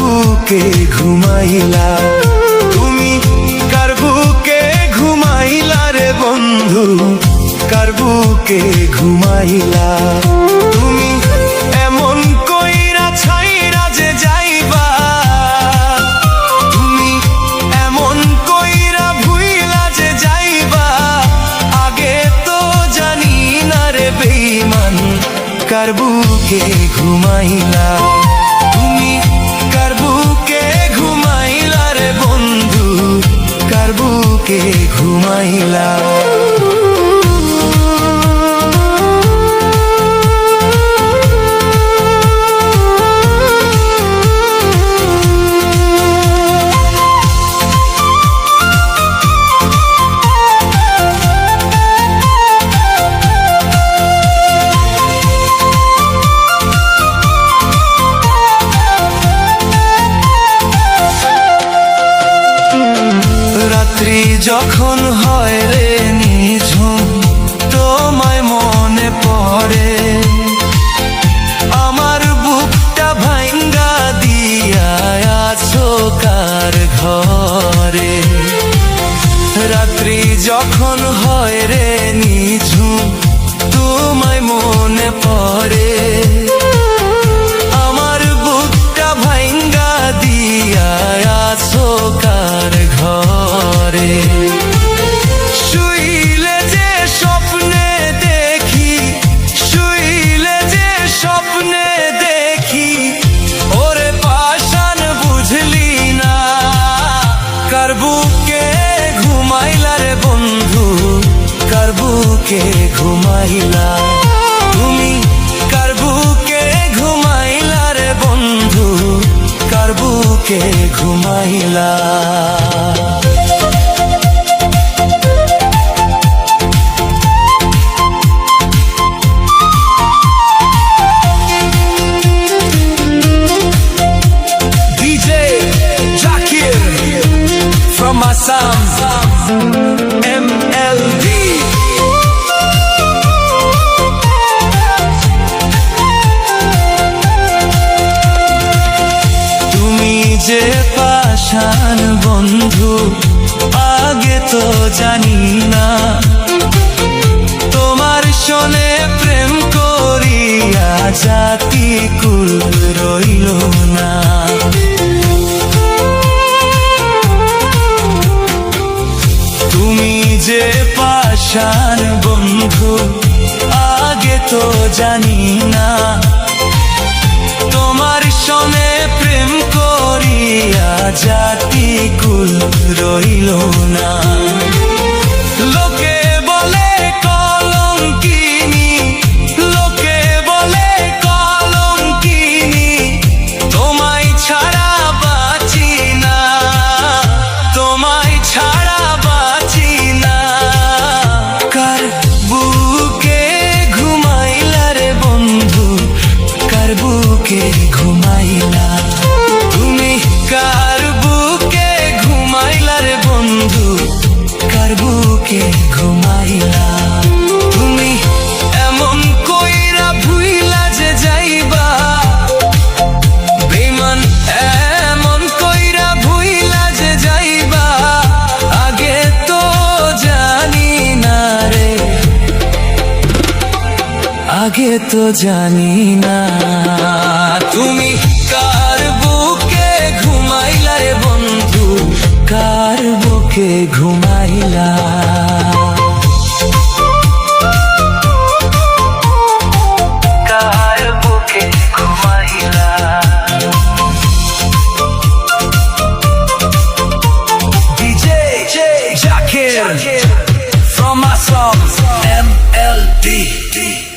বুকে ঘুমাইলা তুমি, কার বুকে ঘুমাইলা রে বন্ধু, কার বুকে ঘুমাইলা তুমি? এমন কইরা ছাইরা যে যাইবা, তুমি এমন কইরা ভুইলা যে যাইবা, আগে তো জানি না রে বেঈমান, কার বুকে ঘুমাইলা তুমি, কার বুকে ঘুমাইলা রে বন্ধু, কার বুকে ঘুমাইলা? রাত্রি যখন হয় রে নিঝুম, তোমায় মনে পড়ে, আমার বুকটা ভাঙ্গা দিয়া আছো কার ঘরে? রাত্রি যখন হয় রে নিঝুম, তোমায় মনে পড়ে, আমার বুকটা ভাঙ্গা দিয়া আছো কার ঘরে? শুইলে যে স্বপ্নে দেখি, শুইলে যে স্বপ্নে দেখি, ওরে পাষাণ বুঝলি না, কার বুকে ঘুমাইলা রে বন্ধু, কার বুকে ঘুমাইলা তুমি, কার বুকে ঘুমাইলা রে বন্ধু, কার বুকে ঘুমাইলা? DJ Zakir from Assam, MLD. তুমি যে পাষাণ বন্ধু, আগে তো জানি না, তোমার শোনে প্রেম করিয়া জাতি কুল রইল না। তুমি যে পাষাণ বন্ধু, আগে তো জানি না, তোমার শোনে প্রেম করিয়া জাতি কুল রইল না। লোকে বলে কলঙ্কিনী, লোকে বলে কলঙ্কিনী, তোমায় ছাড়া বাঁচি না, তোমায় ছাড়া বাঁচি না। কার বুকে ঘুমাইলা রে বন্ধু, কার বুকে ঘুমাইলা তুমি, কার বুকে ঘুমাইলা রে বন্ধু, কার বুকে ঘুমাইলা তুমি? এমন কইরা ভুইলা যে যাইবা বেঈমান, এমন কইরা ভুইলা যে যাইবা, আগে তো জানি না রে, আগে তো জানি না, তুমি কার বুকে ঘুমাইলা রে বন্ধু, কার বুকে ঘুমাইলা? কার বুকে ঘুমাইলা? From my song MLD